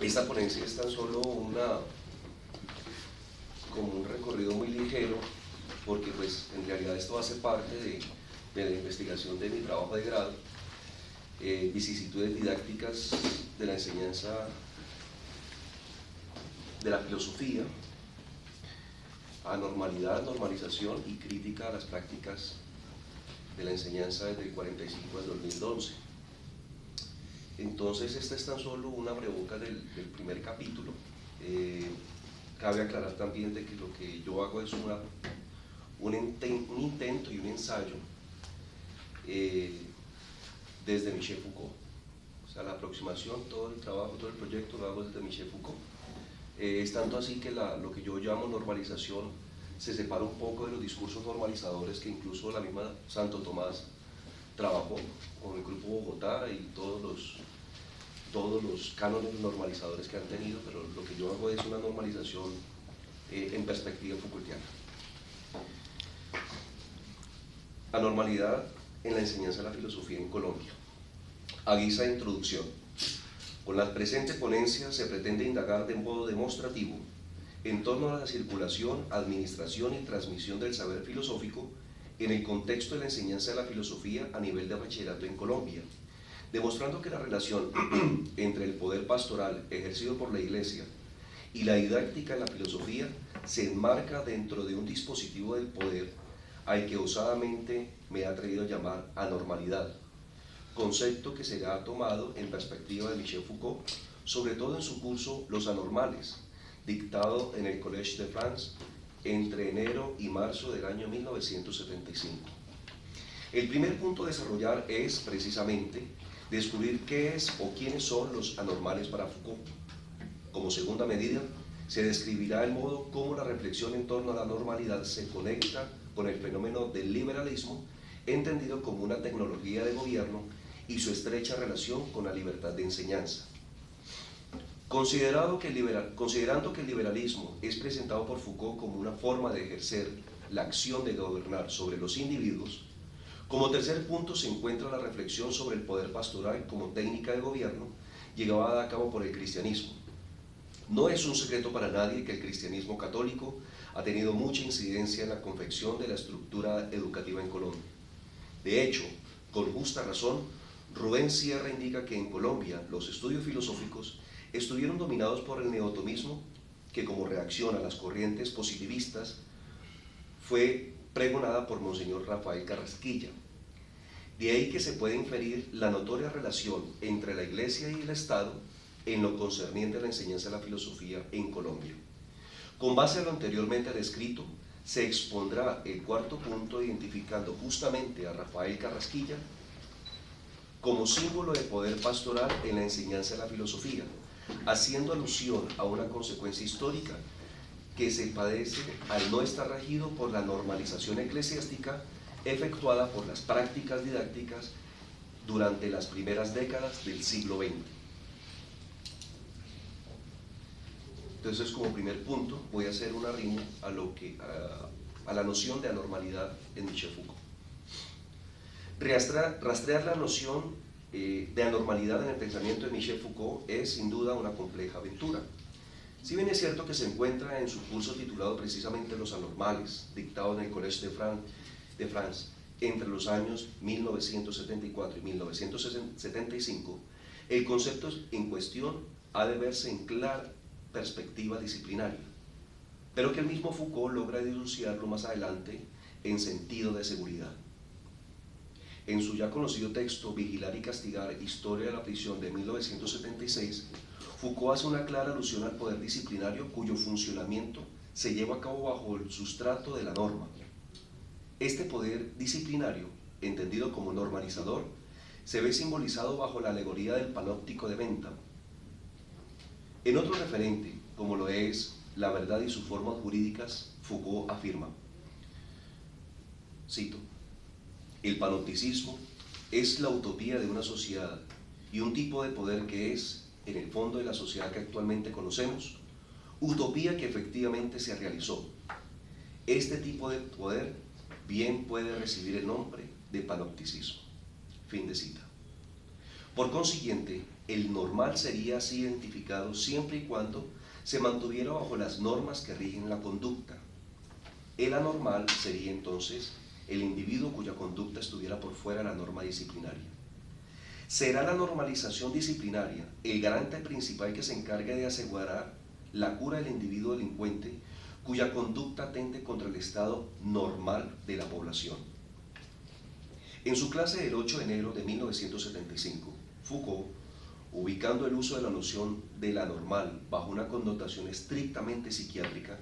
Esta ponencia es tan solo como un recorrido muy ligero, porque pues en realidad esto hace parte de la investigación de mi trabajo de grado, vicisitudes didácticas de la enseñanza de la filosofía, anormalidad, normalización y crítica a las prácticas de la enseñanza desde el 45 al 2011. Entonces esta es tan solo una abrebocas del primer capítulo. Cabe aclarar también de que lo que yo hago es un intento y un ensayo desde Michel Foucault. O sea, la aproximación, todo el trabajo, todo el proyecto lo hago desde Michel Foucault. Es tanto así que lo que yo llamo normalización se separa un poco de los discursos normalizadores que incluso la misma Santo Tomás trabajó con el Grupo Bogotá y todos los cánones normalizadores que han tenido, pero lo que yo hago es una normalización en perspectiva Foucaultiana. La normalidad en la enseñanza de la filosofía en Colombia. A guisa de introducción, con la presente ponencia se pretende indagar de modo demostrativo en torno a la circulación, administración y transmisión del saber filosófico en el contexto de la enseñanza de la filosofía a nivel de bachillerato en Colombia, demostrando que la relación entre el poder pastoral ejercido por la Iglesia y la didáctica de la filosofía se enmarca dentro de un dispositivo del poder al que osadamente me he atrevido a llamar anormalidad, concepto que será tomado en perspectiva de Michel Foucault, sobre todo en su curso Los Anormales, dictado en el Collège de France entre enero y marzo del año 1975. El primer punto a desarrollar es, precisamente, descubrir qué es o quiénes son los anormales para Foucault. Como segunda medida, se describirá el modo cómo la reflexión en torno a la normalidad se conecta con el fenómeno del liberalismo, entendido como una tecnología de gobierno, y su estrecha relación con la libertad de enseñanza. Considerando que el liberalismo es presentado por Foucault como una forma de ejercer la acción de gobernar sobre los individuos, como tercer punto se encuentra la reflexión sobre el poder pastoral como técnica de gobierno llevada a cabo por el cristianismo. No es un secreto para nadie que el cristianismo católico ha tenido mucha incidencia en la confección de la estructura educativa en Colombia. De hecho, con justa razón, Rubén Sierra indica que en Colombia los estudios filosóficos estuvieron dominados por el neotomismo, que como reacción a las corrientes positivistas fue pregonada por Monseñor Rafael Carrasquilla. De ahí que se puede inferir la notoria relación entre la Iglesia y el Estado en lo concerniente a la enseñanza de la filosofía en Colombia. Con base a lo anteriormente descrito, se expondrá el cuarto punto identificando justamente a Rafael Carrasquilla como símbolo de poder pastoral en la enseñanza de la filosofía, haciendo alusión a una consecuencia histórica que se padece al no estar regido por la normalización eclesiástica efectuada por las prácticas didácticas durante las primeras décadas del siglo XX. Entonces, como primer punto, voy a hacer una rima a la noción de anormalidad en Michel Foucault. Rastrear la noción de anormalidad en el pensamiento de Michel Foucault es sin duda una compleja aventura. Si bien es cierto que se encuentra en su curso titulado precisamente Los Anormales, dictado en el Collège de France entre los años 1974 y 1975, el concepto en cuestión ha de verse en clara perspectiva disciplinaria, pero que el mismo Foucault logra dilucidarlo más adelante en sentido de seguridad. En su ya conocido texto Vigilar y Castigar, Historia de la Prisión de 1976, Foucault hace una clara alusión al poder disciplinario cuyo funcionamiento se lleva a cabo bajo el sustrato de la norma. Este poder disciplinario, entendido como normalizador, se ve simbolizado bajo la alegoría del panóptico de Bentham. En otro referente, como lo es La verdad y sus formas jurídicas, Foucault afirma, cito, el panopticismo es la utopía de una sociedad y un tipo de poder que es, en el fondo de la sociedad que actualmente conocemos, utopía que efectivamente se realizó. Este tipo de poder bien puede recibir el nombre de panopticismo. Fin de cita. Por consiguiente, El normal sería así identificado siempre y cuando se mantuviera bajo las normas que rigen la conducta. El anormal sería entonces el individuo cuya conducta estuviera por fuera de la norma disciplinaria. Será la normalización disciplinaria el garante principal que se encargue de asegurar la cura del individuo delincuente cuya conducta atente contra el estado normal de la población. En su clase del 8 de enero de 1975, Foucault, ubicando el uso de la noción de la normal bajo una connotación estrictamente psiquiátrica,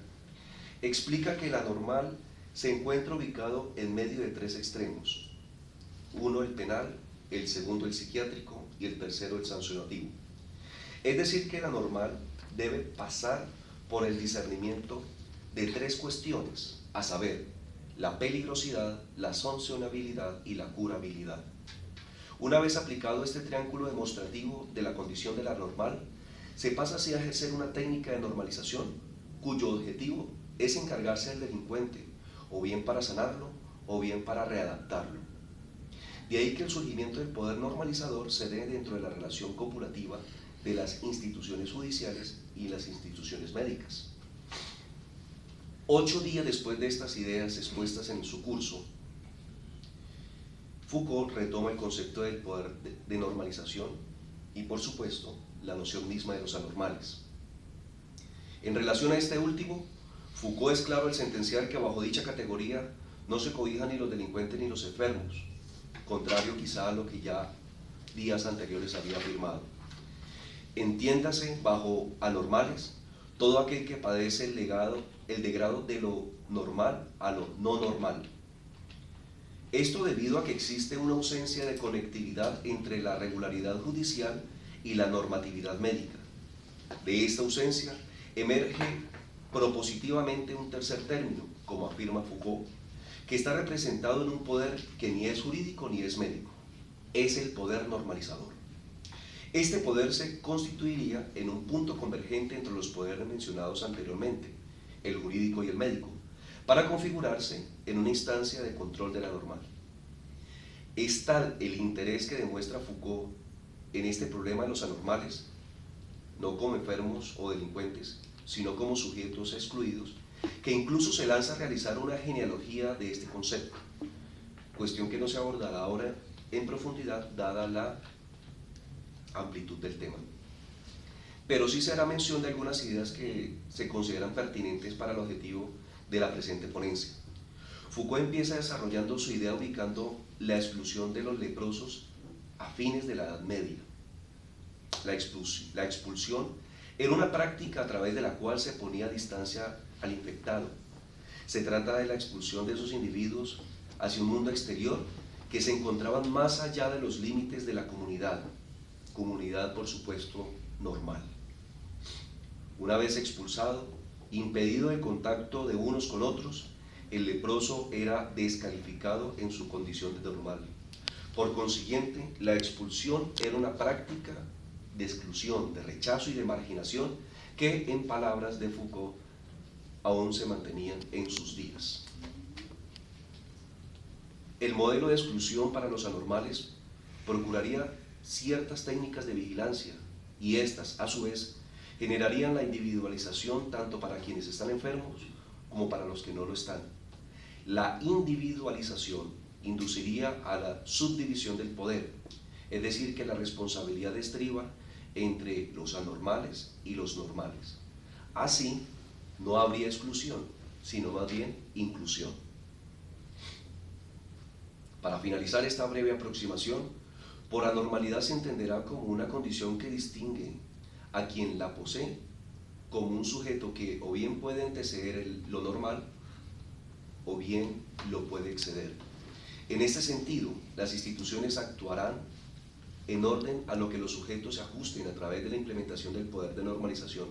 explica que la normal se encuentra ubicado en medio de tres extremos: uno el penal, el segundo el psiquiátrico y el tercero el sancionativo. Es decir, que la normal debe pasar por el discernimiento de tres cuestiones, a saber, la peligrosidad, la sancionabilidad y la curabilidad. Una vez aplicado este triángulo demostrativo de la condición de la normal, se pasa así a ejercer una técnica de normalización cuyo objetivo es encargarse del delincuente, o bien para sanarlo, o bien para readaptarlo. De ahí que el surgimiento del poder normalizador se dé dentro de la relación copulativa de las instituciones judiciales y las instituciones médicas. 8 días después de estas ideas expuestas en su curso, Foucault retoma el concepto del poder de normalización y, por supuesto, la noción misma de los anormales. En relación a este último, Foucault es claro al sentenciar que bajo dicha categoría no se cobijan ni los delincuentes ni los enfermos, contrario quizá a lo que ya días anteriores había afirmado. Entiéndase bajo anormales todo aquel que padece el degrado de lo normal a lo no normal. Esto debido a que existe una ausencia de conectividad entre la regularidad judicial y la normatividad médica. De esta ausencia emerge propositivamente un tercer término, como afirma Foucault, que está representado en un poder que ni es jurídico ni es médico. Es el poder normalizador. Este poder se constituiría en un punto convergente entre los poderes mencionados anteriormente, el jurídico y el médico, para configurarse en una instancia de control de la normal. Es tal el interés que demuestra Foucault en este problema de los anormales, no como enfermos o delincuentes, sino como sujetos excluidos, que incluso se lanza a realizar una genealogía de este concepto, cuestión que no se abordará ahora en profundidad dada la amplitud del tema. Pero sí se hará mención de algunas ideas que se consideran pertinentes para el objetivo de la presente ponencia. Foucault empieza desarrollando su idea ubicando la exclusión de los leprosos a fines de la Edad Media. La expulsión era una práctica a través de la cual se ponía a distancia al infectado. Se trata de la expulsión de esos individuos hacia un mundo exterior que se encontraban más allá de los límites de la comunidad, por supuesto normal. Una vez expulsado, impedido el contacto de unos con otros, el leproso era descalificado en su condición de normal. Por consiguiente, la expulsión era una práctica de exclusión, de rechazo y de marginación que, en palabras de Foucault, aún se mantenían en sus días. El modelo de exclusión para los anormales procuraría ciertas técnicas de vigilancia y estas, a su vez, generarían la individualización tanto para quienes están enfermos como para los que no lo están. La individualización induciría a la subdivisión del poder, es decir, que la responsabilidad estriba entre los anormales y los normales. Así, no habría exclusión, sino más bien inclusión. Para finalizar esta breve aproximación, por anormalidad se entenderá como una condición que distingue a quien la posee como un sujeto que o bien puede anteceder lo normal o bien lo puede exceder. En este sentido, las instituciones actuarán en orden a lo que los sujetos se ajusten a través de la implementación del poder de normalización.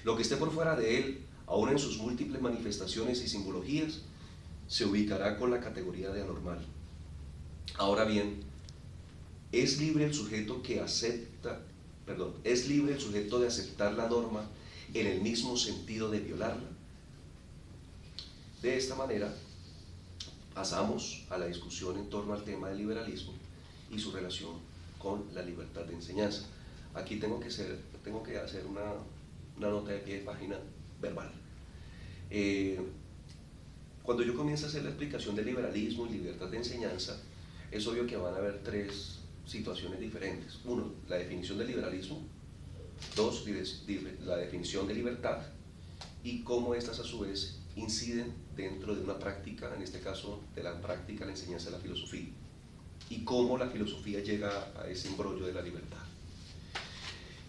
Lo que esté por fuera de él, aún en sus múltiples manifestaciones y simbologías, se ubicará con la categoría de anormal. Ahora bien, ¿es libre el sujeto de aceptar la norma en el mismo sentido de violarla? De esta manera, pasamos a la discusión en torno al tema del liberalismo y su relación con la libertad de enseñanza. Aquí tengo que hacer una nota de pie de página verbal. Cuando yo comienzo a hacer la explicación del liberalismo y libertad de enseñanza, es obvio que van a haber tres situaciones diferentes. Uno, la definición del liberalismo. Dos, la definición de libertad y cómo estas a su vez inciden dentro de una práctica, en este caso de la práctica de la enseñanza de la filosofía, y cómo la filosofía llega a ese embrollo de la libertad.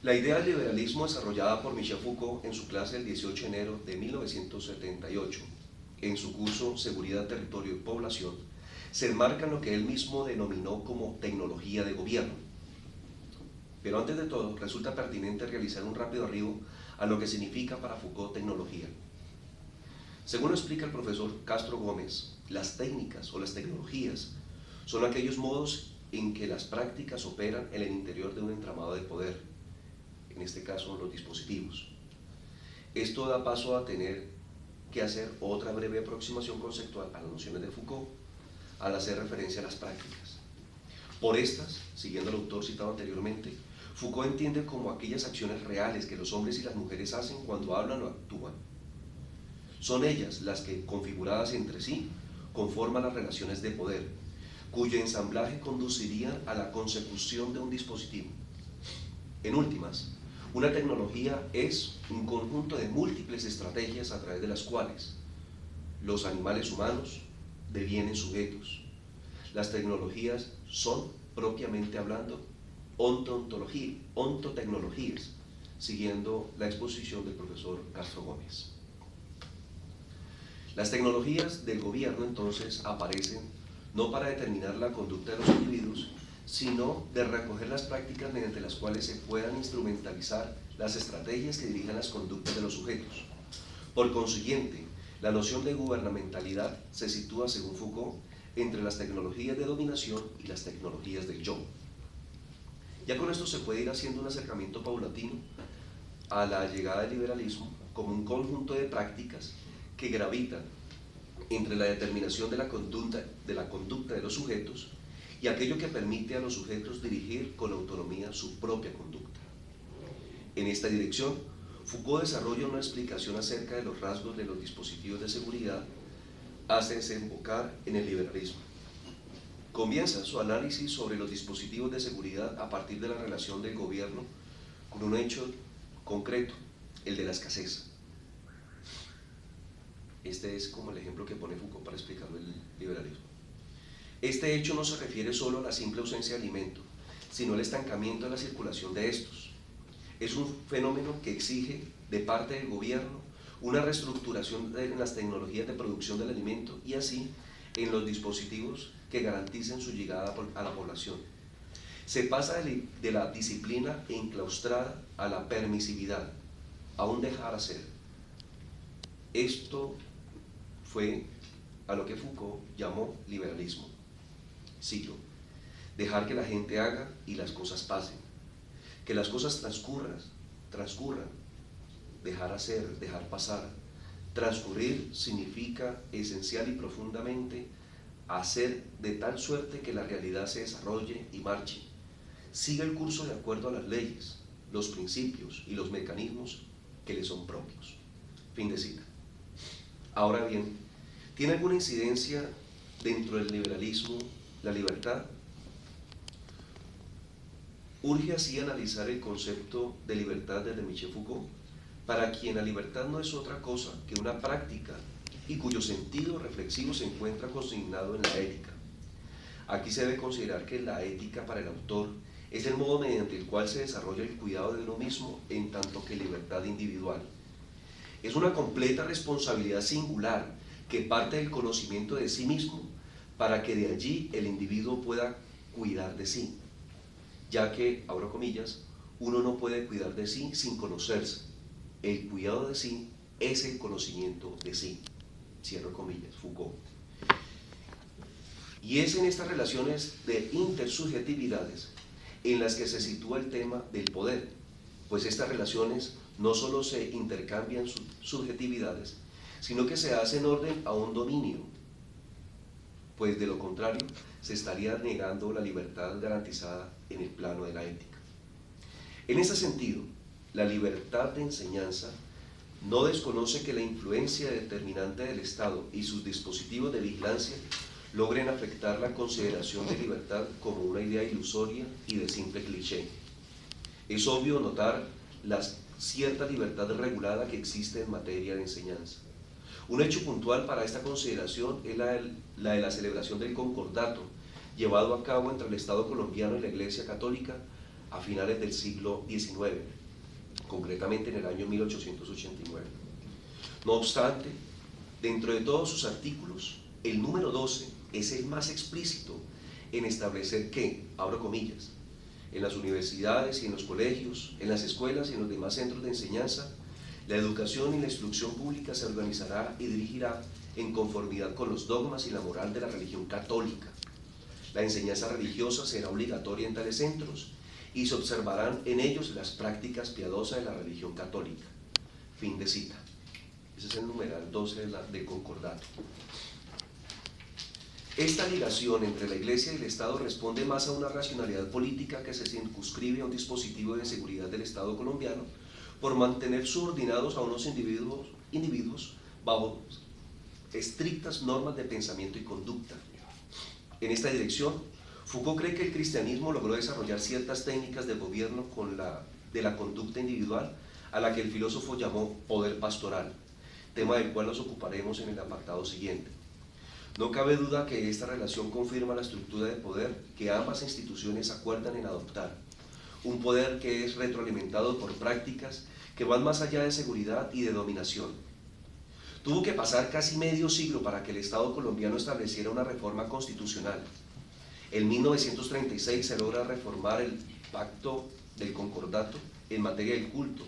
La idea del liberalismo, desarrollada por Michel Foucault en su clase del 18 de enero de 1978, en su curso Seguridad, Territorio y Población, se enmarca en lo que él mismo denominó como tecnología de gobierno. Pero antes de todo, resulta pertinente realizar un rápido arribo a lo que significa para Foucault tecnología. Según lo explica el profesor Castro Gómez, las técnicas o las tecnologías son aquellos modos en que las prácticas operan en el interior de un entramado de poder, en este caso los dispositivos. Esto da paso a tener que hacer otra breve aproximación conceptual a las nociones de Foucault al hacer referencia a las prácticas. Por estas, siguiendo al autor citado anteriormente, Foucault entiende como aquellas acciones reales que los hombres y las mujeres hacen cuando hablan o actúan. Son ellas las que, configuradas entre sí, conforman las relaciones de poder, cuyo ensamblaje conduciría a la consecución de un dispositivo. En últimas, una tecnología es un conjunto de múltiples estrategias a través de las cuales los animales humanos devienen sujetos. Las tecnologías son, propiamente hablando, ontotecnologías, siguiendo la exposición del profesor Castro Gómez. Las tecnologías del gobierno entonces aparecen no para determinar la conducta de los individuos, sino de recoger las prácticas mediante las cuales se puedan instrumentalizar las estrategias que dirijan las conductas de los sujetos. Por consiguiente, la noción de gubernamentalidad se sitúa, según Foucault, entre las tecnologías de dominación y las tecnologías del yo. Ya con esto se puede ir haciendo un acercamiento paulatino a la llegada del liberalismo como un conjunto de prácticas que gravitan entre la determinación de la conducta de los sujetos y aquello que permite a los sujetos dirigir con autonomía su propia conducta. En esta dirección, Foucault desarrolla una explicación acerca de los rasgos de los dispositivos de seguridad hasta desembocar en el liberalismo. Comienza su análisis sobre los dispositivos de seguridad a partir de la relación del gobierno con un hecho concreto, el de la escasez. Este es como el ejemplo que pone Foucault para explicar el liberalismo. Este hecho no se refiere solo a la simple ausencia de alimento, sino al estancamiento de la circulación de estos. Es un fenómeno que exige de parte del gobierno una reestructuración en las tecnologías de producción del alimento y así en los dispositivos que garanticen su llegada a la población. Se pasa de la disciplina enclaustrada a la permisividad, a un dejar hacer. Esto fue a lo que Foucault llamó liberalismo. Cito: dejar que la gente haga y las cosas pasen, que las cosas transcurran, dejar hacer, dejar pasar. Transcurrir significa esencial y profundamente hacer de tal suerte que la realidad se desarrolle y marche, siga el curso de acuerdo a las leyes, los principios y los mecanismos que le son propios. Fin de cita. Ahora bien, ¿tiene alguna incidencia dentro del liberalismo la libertad? Urge así analizar el concepto de libertad desde Michel Foucault, para quien la libertad no es otra cosa que una práctica y cuyo sentido reflexivo se encuentra consignado en la ética. Aquí se debe considerar que la ética para el autor es el modo mediante el cual se desarrolla el cuidado de uno mismo en tanto que libertad individual. Es una completa responsabilidad singular que parte del conocimiento de sí mismo para que de allí el individuo pueda cuidar de sí, ya que, abro comillas, uno no puede cuidar de sí sin conocerse. El cuidado de sí es el conocimiento de sí, cierro comillas, Foucault. Y es en estas relaciones de intersubjetividades en las que se sitúa el tema del poder, pues estas relaciones no solo se intercambian subjetividades, sino que se hacen orden a un dominio, pues de lo contrario se estaría negando la libertad garantizada en el plano de la ética. En ese sentido, la libertad de enseñanza no desconoce que la influencia determinante del Estado y sus dispositivos de vigilancia logren afectar la consideración de libertad como una idea ilusoria y de simple cliché. Es obvio notar la cierta libertad regulada que existe en materia de enseñanza. Un hecho puntual para esta consideración es la de la celebración del concordato, llevado a cabo entre el Estado colombiano y la Iglesia Católica a finales del siglo XIX, concretamente en el año 1889. No obstante, dentro de todos sus artículos, el número 12 es el más explícito en establecer que, abro comillas, en las universidades y en los colegios, en las escuelas y en los demás centros de enseñanza, la educación y la instrucción pública se organizará y dirigirá en conformidad con los dogmas y la moral de la religión católica. La enseñanza religiosa será obligatoria en tales centros y se observarán en ellos las prácticas piadosas de la religión católica. Fin de cita. Ese es el numeral 12 del concordato. Esta ligación entre la Iglesia y el Estado responde más a una racionalidad política que se circunscribe a un dispositivo de seguridad del Estado colombiano por mantener subordinados a unos individuos bajo estrictas normas de pensamiento y conducta. En esta dirección, Foucault cree que el cristianismo logró desarrollar ciertas técnicas de gobierno de la conducta individual a la que el filósofo llamó poder pastoral, tema del cual nos ocuparemos en el apartado siguiente. No cabe duda que esta relación confirma la estructura de poder que ambas instituciones acuerdan en adoptar, un poder que es retroalimentado por prácticas que van más allá de seguridad y de dominación. Tuvo que pasar casi medio siglo para que el Estado colombiano estableciera una reforma constitucional. En 1936 se logra reformar el Pacto del Concordato en materia del culto,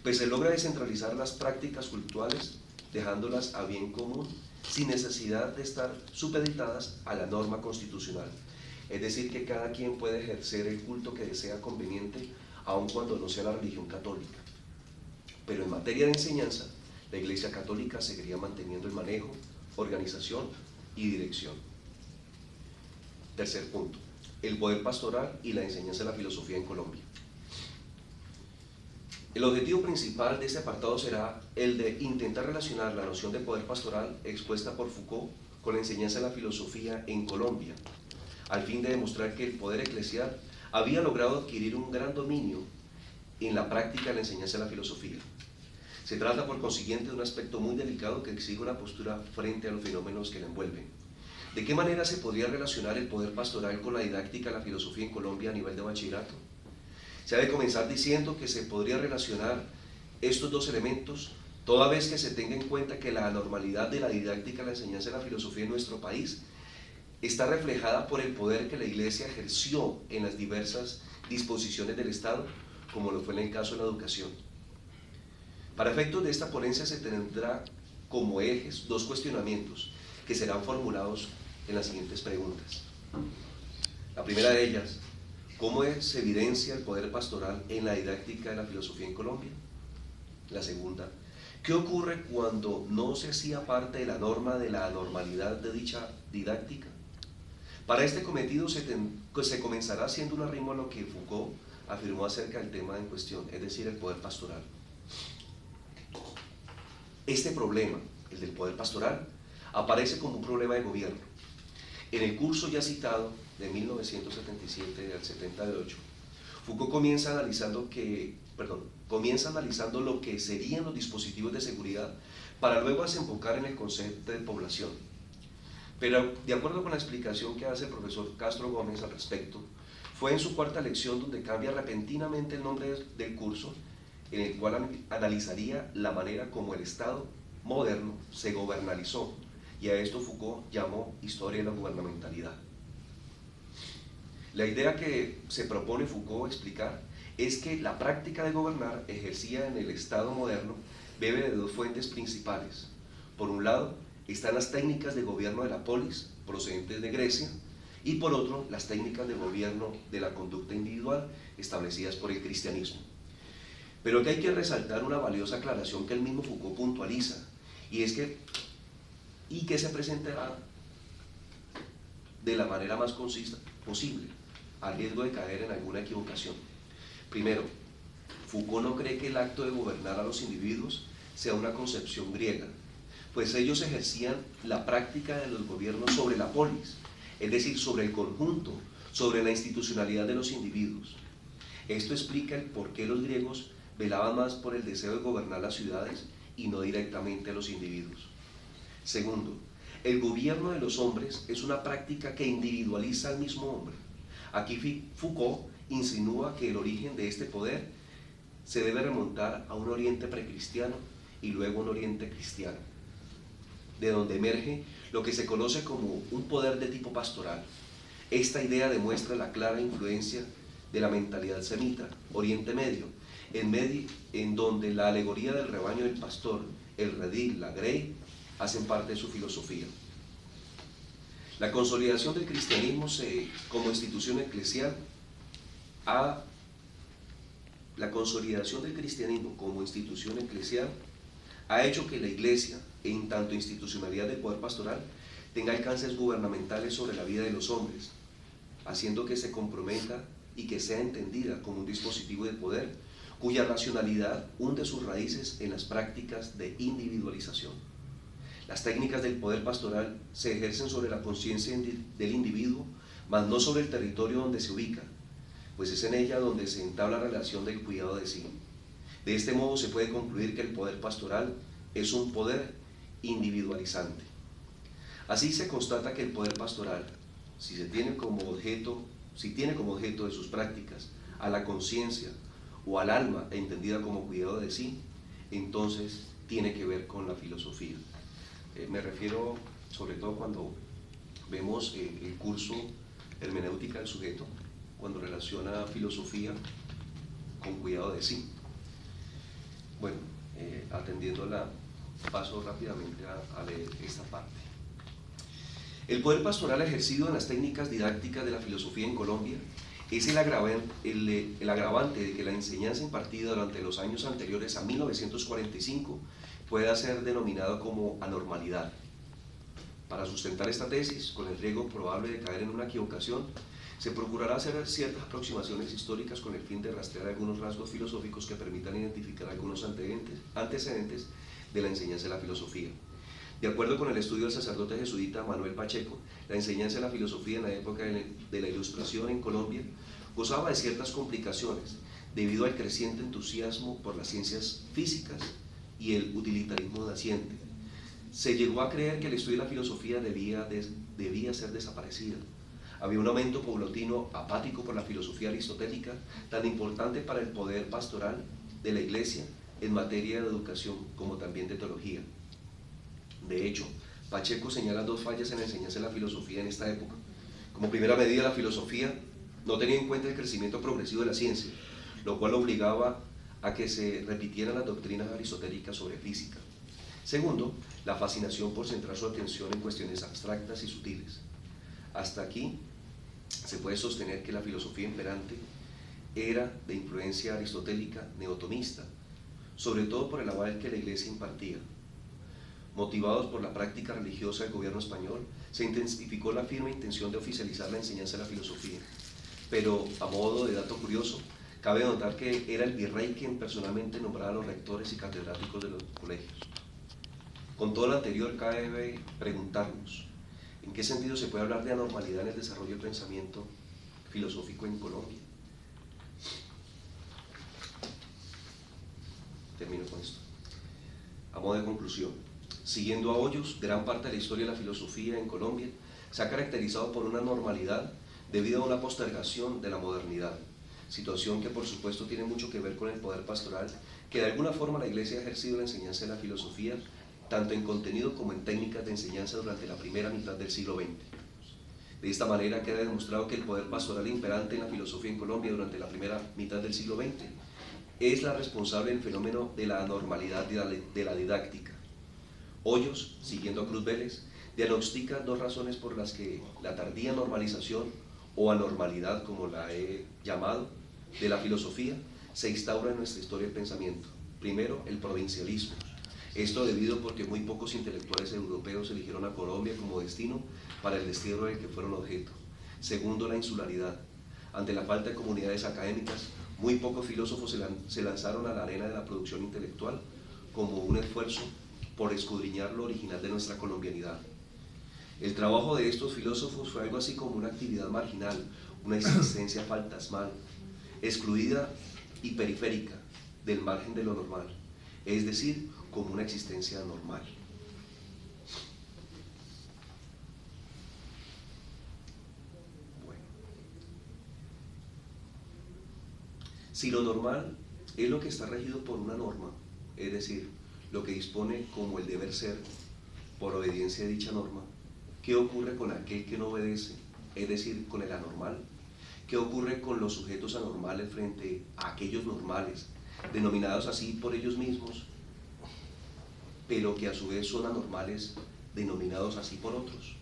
pues se logra descentralizar las prácticas cultuales, dejándolas a bien común, sin necesidad de estar supeditadas a la norma constitucional. Es decir, que cada quien puede ejercer el culto que desea conveniente, aun cuando no sea la religión católica. Pero en materia de enseñanza, la Iglesia Católica seguiría manteniendo el manejo, organización y dirección. Tercer punto, el poder pastoral y la enseñanza de la filosofía en Colombia. El objetivo principal de este apartado será el de intentar relacionar la noción de poder pastoral expuesta por Foucault con la enseñanza de la filosofía en Colombia, al fin de demostrar que el poder eclesial había logrado adquirir un gran dominio en la práctica de la enseñanza de la filosofía. Se trata, por consiguiente, de un aspecto muy delicado que exige una postura frente a los fenómenos que la envuelven. ¿De qué manera se podría relacionar el poder pastoral con la didáctica de la filosofía en Colombia a nivel de bachillerato? Se ha de comenzar diciendo que se podría relacionar estos dos elementos toda vez que se tenga en cuenta que la anormalidad de la didáctica de la enseñanza de la filosofía en nuestro país está reflejada por el poder que la Iglesia ejerció en las diversas disposiciones del Estado, como lo fue en el caso de la educación. Para efectos de esta ponencia se tendrá como ejes dos cuestionamientos que serán formulados en las siguientes preguntas. La primera de ellas, ¿cómo se evidencia el poder pastoral en la didáctica de la filosofía en Colombia? La segunda, ¿qué ocurre cuando no se hacía parte de la norma de la anormalidad de dicha didáctica? Para este cometido se comenzará haciendo un arrimo a lo que Foucault afirmó acerca del tema en cuestión, es decir, el poder pastoral. Este problema, el del poder pastoral, aparece como un problema de gobierno. En el curso ya citado, de 1977 al 78, Foucault comienza analizando lo que serían los dispositivos de seguridad para luego desembocar en el concepto de población. Pero de acuerdo con la explicación que hace el profesor Castro Gómez al respecto, fue en su cuarta lección donde cambia repentinamente el nombre del curso, en el cual analizaría la manera como el Estado moderno se gobernalizó, y a esto Foucault llamó historia de la gubernamentalidad. La idea que se propone Foucault explicar es que la práctica de gobernar ejercida en el Estado moderno bebe de dos fuentes principales. Por un lado, están las técnicas de gobierno de la polis, procedentes de Grecia, y por otro, las técnicas de gobierno de la conducta individual, establecidas por el cristianismo. Pero que hay que resaltar una valiosa aclaración que el mismo Foucault puntualiza, y que se presentará de la manera más concisa posible, a riesgo de caer en alguna equivocación. Primero, Foucault no cree que el acto de gobernar a los individuos sea una concepción griega, pues ellos ejercían la práctica de los gobiernos sobre la polis, es decir, sobre el conjunto, sobre la institucionalidad de los individuos. Esto explica el por qué los griegos velaban más por el deseo de gobernar las ciudades y no directamente a los individuos. Segundo, el gobierno de los hombres es una práctica que individualiza al mismo hombre. Aquí Foucault insinúa que el origen de este poder se debe remontar a un oriente precristiano y luego un oriente cristiano, de donde emerge lo que se conoce como un poder de tipo pastoral. Esta idea demuestra la clara influencia de la mentalidad semita, Oriente Medio, en donde la alegoría del rebaño del pastor, el redil, la grey, hacen parte de su filosofía. La consolidación del cristianismo como institución eclesial ha hecho que la Iglesia, en tanto institucionalidad del poder pastoral, tenga alcances gubernamentales sobre la vida de los hombres, haciendo que se comprometa y que sea entendida como un dispositivo de poder cuya racionalidad hunde sus raíces en las prácticas de individualización. Las técnicas del poder pastoral se ejercen sobre la conciencia del individuo, mas no sobre el territorio donde se ubica, pues es en ella donde se entabla la relación del cuidado de sí. De este modo se puede concluir que el poder pastoral es un poder individualizante. Así se constata que el poder pastoral, si tiene como objeto de sus prácticas a la conciencia o al alma entendida como cuidado de sí, entonces tiene que ver con la filosofía. Me refiero sobre todo cuando vemos el curso Hermenéutica del Sujeto, cuando relaciona filosofía con cuidado de sí. Bueno, atendiéndola, paso rápidamente a leer esta parte. El poder pastoral ejercido en las técnicas didácticas de la filosofía en Colombia es el agravante de que la enseñanza impartida durante los años anteriores a 1945 pueda ser denominada como anormalidad. Para sustentar esta tesis, con el riesgo probable de caer en una equivocación, se procurará hacer ciertas aproximaciones históricas con el fin de rastrear algunos rasgos filosóficos que permitan identificar algunos antecedentes de la enseñanza de la filosofía. De acuerdo con el estudio del sacerdote jesuita Manuel Pacheco, la enseñanza de la filosofía en la época de la Ilustración en Colombia gozaba de ciertas complicaciones debido al creciente entusiasmo por las ciencias físicas y el utilitarismo naciente. Se llegó a creer que el estudio de la filosofía debía ser desaparecida. Había un aumento paulatino apático por la filosofía aristotélica, tan importante para el poder pastoral de la Iglesia en materia de educación como también de teología. De hecho, Pacheco señala dos fallas en la enseñanza de la filosofía en esta época. Como primera medida, la filosofía no tenía en cuenta el crecimiento progresivo de la ciencia, lo cual obligaba a que se repitieran las doctrinas aristotélicas sobre física. Segundo, la fascinación por centrar su atención en cuestiones abstractas y sutiles. Hasta aquí se puede sostener que la filosofía imperante era de influencia aristotélica neotomista, sobre todo por el aval que la Iglesia impartía. Motivados por la práctica religiosa del gobierno español, se intensificó la firme intención de oficializar la enseñanza de la filosofía. Pero, a modo de dato curioso, cabe notar que era el virrey quien personalmente nombraba a los rectores y catedráticos de los colegios. Con todo lo anterior, cabe preguntarnos, ¿en qué sentido se puede hablar de anormalidad en el desarrollo del pensamiento filosófico en Colombia? Termino con esto. A modo de conclusión, siguiendo a Hoyos, gran parte de la historia de la filosofía en Colombia se ha caracterizado por una anormalidad debido a una postergación de la modernidad, situación que por supuesto tiene mucho que ver con el poder pastoral, que de alguna forma la Iglesia ha ejercido la enseñanza de la filosofía, tanto en contenido como en técnicas de enseñanza durante la primera mitad del siglo XX. De esta manera queda demostrado que el poder pastoral imperante en la filosofía en Colombia durante la primera mitad del siglo XX es la responsable del fenómeno de la anormalidad de la didáctica. Hoyos, siguiendo a Cruz Vélez, diagnostica dos razones por las que la tardía normalización o anormalidad, como la he llamado, de la filosofía se instaura en nuestra historia del pensamiento. Primero, el provincialismo. Esto debido porque muy pocos intelectuales europeos eligieron a Colombia como destino para el destierro del que fueron objeto. Segundo, la insularidad. Ante la falta de comunidades académicas, Muy pocos filósofos se lanzaron a la arena de la producción intelectual como un esfuerzo por escudriñar lo original de nuestra colombianidad. El trabajo de estos filósofos fue algo así como una actividad marginal, una existencia fantasmal, excluida y periférica del margen de lo normal, es decir, como una existencia anormal. Bueno. Si lo normal es lo que está regido por una norma, es decir, lo que dispone como el deber ser por obediencia de dicha norma, ¿qué ocurre con aquel que no obedece? Es decir, con el anormal. ¿Qué ocurre con los sujetos anormales frente a aquellos normales, denominados así por ellos mismos, pero que a su vez son anormales, denominados así por otros?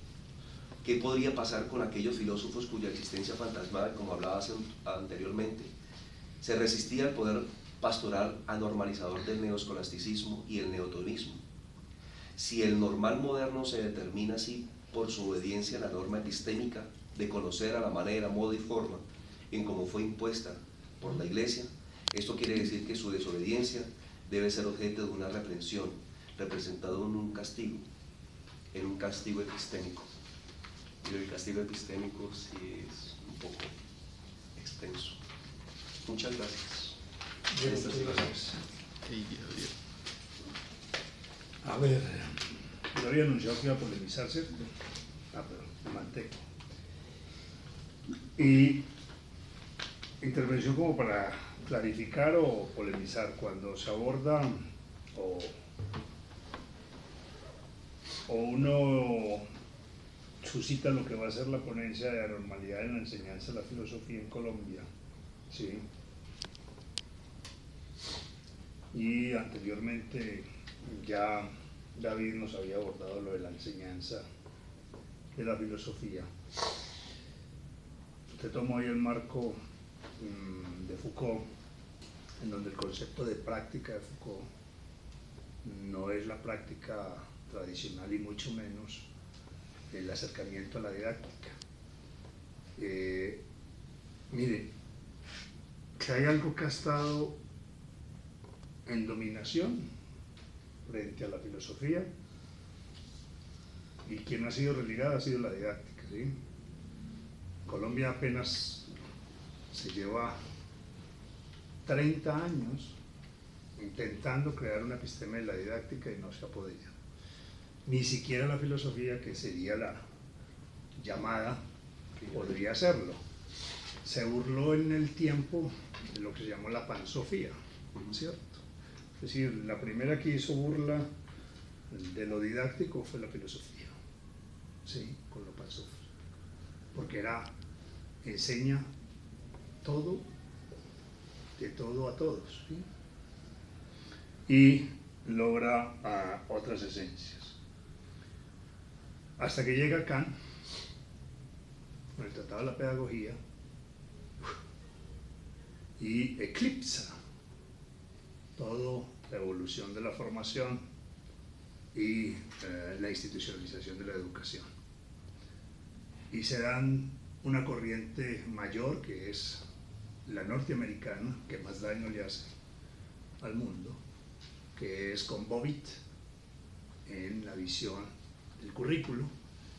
¿Qué podría pasar con aquellos filósofos cuya existencia fantasmal, como hablaba anteriormente, se resistía al poder pastoral anormalizador del neoescolasticismo y el neotonismo? Si el normal moderno se determina así por su obediencia a la norma epistémica de conocer a la manera, modo y forma en cómo fue impuesta por la Iglesia, esto quiere decir que su desobediencia debe ser objeto de una reprensión, representado en un castigo epistémico. Y el castigo epistémico sí es un poco extenso. Muchas gracias. Muchas gracias. A ver, yo había anunciado que iba a polemizar, ¿cierto? Pero me mantengo. Y intervención como para clarificar o polemizar cuando se aborda o uno suscita lo que va a ser la ponencia de anormalidad en la enseñanza de la filosofía en Colombia, ¿sí? Y anteriormente ya David nos había abordado lo de la enseñanza de la filosofía. Usted tomó ahí el marco de Foucault, en donde el concepto de práctica de Foucault no es la práctica tradicional y mucho menos el acercamiento a la didáctica. Mire, que hay algo que ha estado en dominación frente a la filosofía y quien ha sido relegada ha sido la didáctica, ¿sí? Colombia apenas se lleva 30 años intentando crear una episteme de la didáctica y no se ha podido. Ni siquiera la filosofía, que sería la llamada, podría hacerlo. Se burló en el tiempo de lo que se llamó la pansofía, ¿cierto? Es decir, la primera que hizo burla de lo didáctico fue la filosofía, ¿sí? Con lo pansofía, porque enseña todo, de todo a todos, ¿sí? Y logra otras esencias. Hasta que llega Kant, con el Tratado de la Pedagogía, y eclipsa toda la evolución de la formación y la institucionalización de la educación. Y se dan una corriente mayor, que es la norteamericana, que más daño le hace al mundo, que es con Bobbitt en la visión del currículo,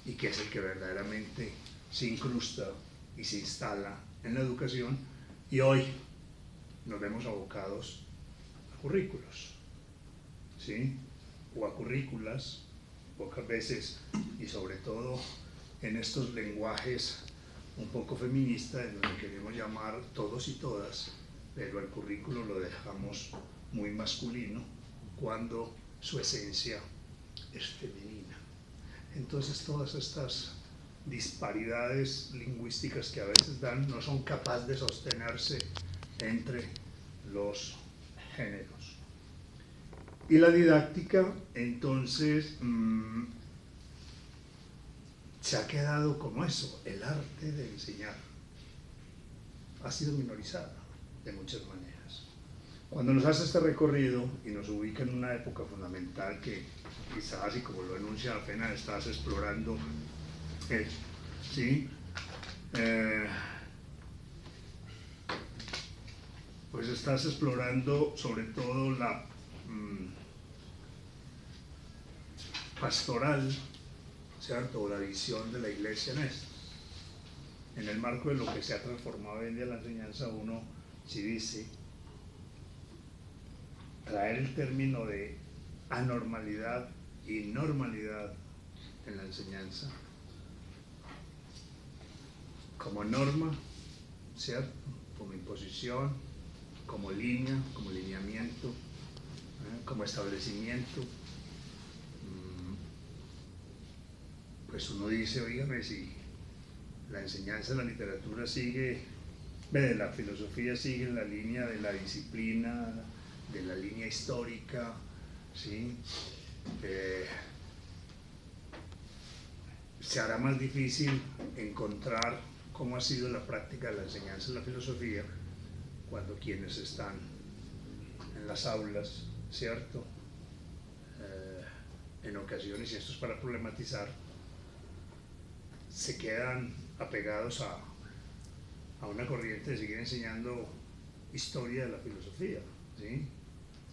y que es el que verdaderamente se incrusta y se instala en la educación, y hoy nos vemos abocados a currículos, ¿sí? O a currículas, pocas veces, y sobre todo en estos lenguajes un poco feministas, en donde queremos llamar todos y todas, pero el currículo lo dejamos muy masculino, cuando su esencia es femenina. Entonces todas estas disparidades lingüísticas que a veces dan no son capaces de sostenerse entre los géneros. Y la didáctica, entonces, se ha quedado como eso, el arte de enseñar. Ha sido minorizada de muchas maneras. Cuando nos hace este recorrido y nos ubica en una época fundamental que quizás, así como lo enuncia, apenas estás explorando él, ¿sí? pues estás explorando sobre todo la pastoral, ¿cierto? O la visión de la iglesia en esto. En el marco de lo que se ha transformado hoy en día la enseñanza, uno sí dice traer el término de anormalidad y normalidad en la enseñanza como norma, ¿cierto? Como imposición, como línea, como lineamiento, como establecimiento. Pues uno dice, oígame, si la enseñanza de la literatura sigue, de la filosofía sigue en la línea de la disciplina, de la línea histórica, ¿sí? Se hará más difícil encontrar cómo ha sido la práctica de la enseñanza de la filosofía cuando quienes están en las aulas, ¿cierto? En ocasiones, y esto es para problematizar, se quedan apegados a una corriente de seguir enseñando historia de la filosofía, ¿sí?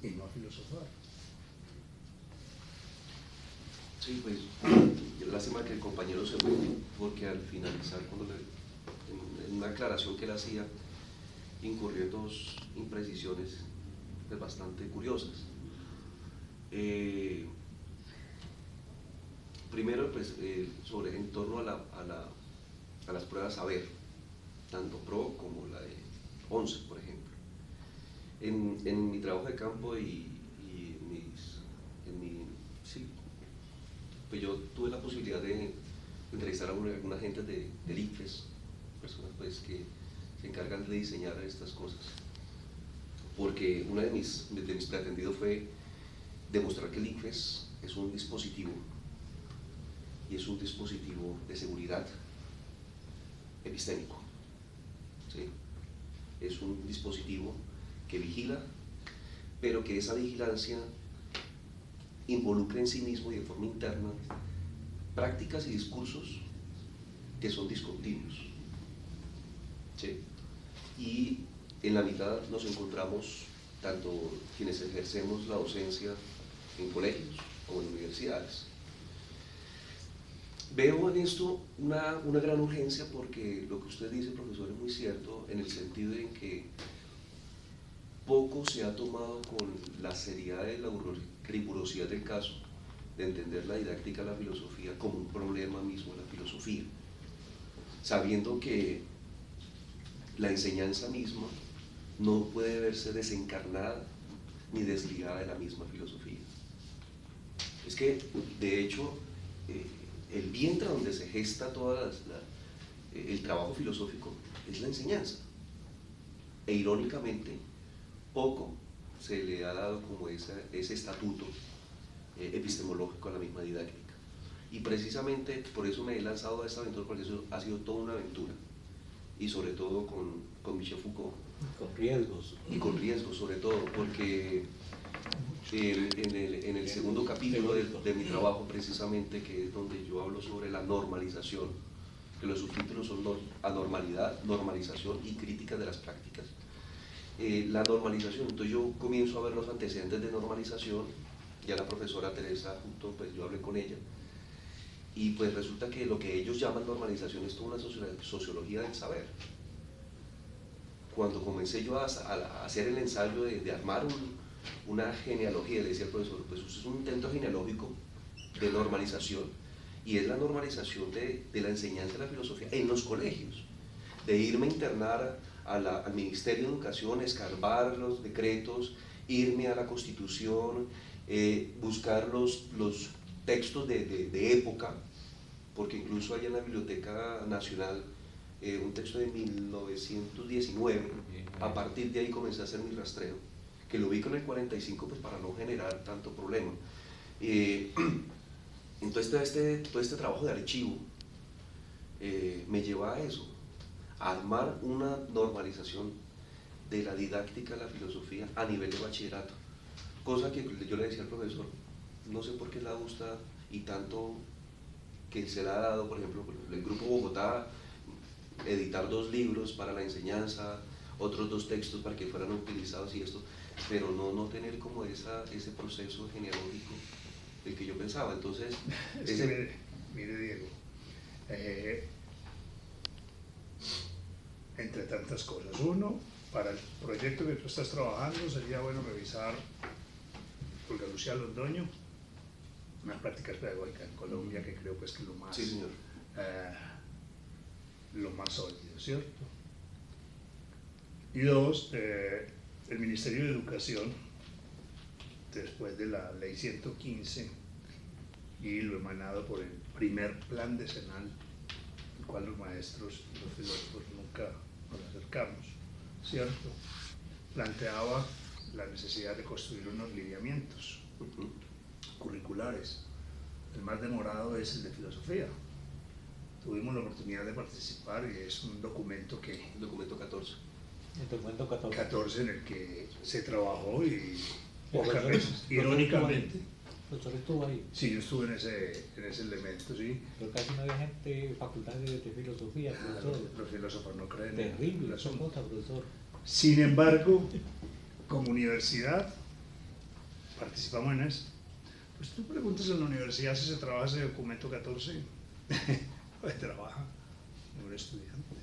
Y no a filosofar. Sí, pues, lástima que el compañero se fue, porque al finalizar, en una aclaración que él hacía, incurrió en dos imprecisiones pues, bastante curiosas. Primero, pues, en torno a las pruebas saber, tanto PRO como la de 11, por ejemplo. En mi trabajo de campo pues yo tuve la posibilidad de entrevistar a alguna gente del ICFES, personas pues, que se encargan de diseñar estas cosas, porque uno de mis pretendidos fue demostrar que el ICFES es un dispositivo, y es un dispositivo de seguridad epistémico, ¿sí? Es un dispositivo que vigila, pero que esa vigilancia involucra en sí mismo y de forma interna prácticas y discursos que son discontinuos, ¿sí? Y en la mitad nos encontramos tanto quienes ejercemos la docencia en colegios como en universidades. Veo en esto una gran urgencia, porque lo que usted dice, profesor, es muy cierto, en el sentido en que poco se ha tomado con la seriedad y la rigurosidad del caso de entender la didáctica de la filosofía como un problema mismo de la filosofía, sabiendo que la enseñanza misma no puede verse desencarnada ni desligada de la misma filosofía. Es que, de hecho, el vientre donde se gesta todo el trabajo filosófico es la enseñanza. E irónicamente, poco se le ha dado como ese estatuto epistemológico a la misma didáctica. Y precisamente por eso me he lanzado a esta aventura, porque eso ha sido toda una aventura. Y sobre todo con Michel Foucault. Con riesgos. Y con riesgos, sobre todo, porque en el segundo capítulo de mi trabajo, precisamente, que es donde yo hablo sobre la normalización, que los subtítulos son anormalidad, normalización y crítica de las prácticas. La normalización, entonces yo comienzo a ver los antecedentes de normalización, ya la profesora Teresa, pues yo hablé con ella, y pues resulta que lo que ellos llaman normalización es toda una sociología del saber. Cuando comencé yo a hacer el ensayo de armar una genealogía, le decía al profesor, pues eso es un intento genealógico de normalización, y es la normalización de la enseñanza de la filosofía en los colegios, de irme a internar al Ministerio de Educación, escarbar los decretos, irme a la Constitución, buscar los textos de época, porque incluso hay en la Biblioteca Nacional un texto de 1919, a partir de ahí comencé a hacer mi rastreo, que lo ubico en el 45 pues para no generar tanto problema. Entonces todo este trabajo de archivo me lleva a eso, a armar una normalización de la didáctica de la filosofía a nivel de bachillerato, cosa que yo le decía al profesor, no sé por qué le gusta y tanto que se le ha dado, por ejemplo, el Grupo Bogotá, editar 2 libros para la enseñanza, otros 2 textos para que fueran utilizados y esto, pero no tener como ese proceso genealógico del que yo pensaba. Entonces, es que mire Diego, entre tantas cosas, uno, para el proyecto que tú estás trabajando sería bueno revisar Olga Lucía Londoño, unas prácticas pedagógicas en Colombia, que creo pues que es lo más, sí, señor. Lo más sólido, ¿cierto? Y 2, el Ministerio de Educación, después de la Ley 115 y lo emanado por el primer plan decenal, al cual los maestros y los filósofos nunca nos acercamos, ¿cierto? Planteaba la necesidad de construir unos lineamientos curriculares. El más demorado es el de filosofía. Tuvimos la oportunidad de participar y es un documento que... El documento 14. El documento 14. 14 en el que se trabajó y pocas profesor- veces, irónicamente. El profesor estuvo ahí, Sí, yo estuve en ese elemento, sí. pero casi no había gente, facultades de filosofía, profesor. Los filósofos no creen. Terrible, en esa eso. cosa, profesor. Sin embargo, como universidad, participamos en eso. Pues tú preguntas en la universidad si se trabaja ese documento 14, pues trabaja un estudiante.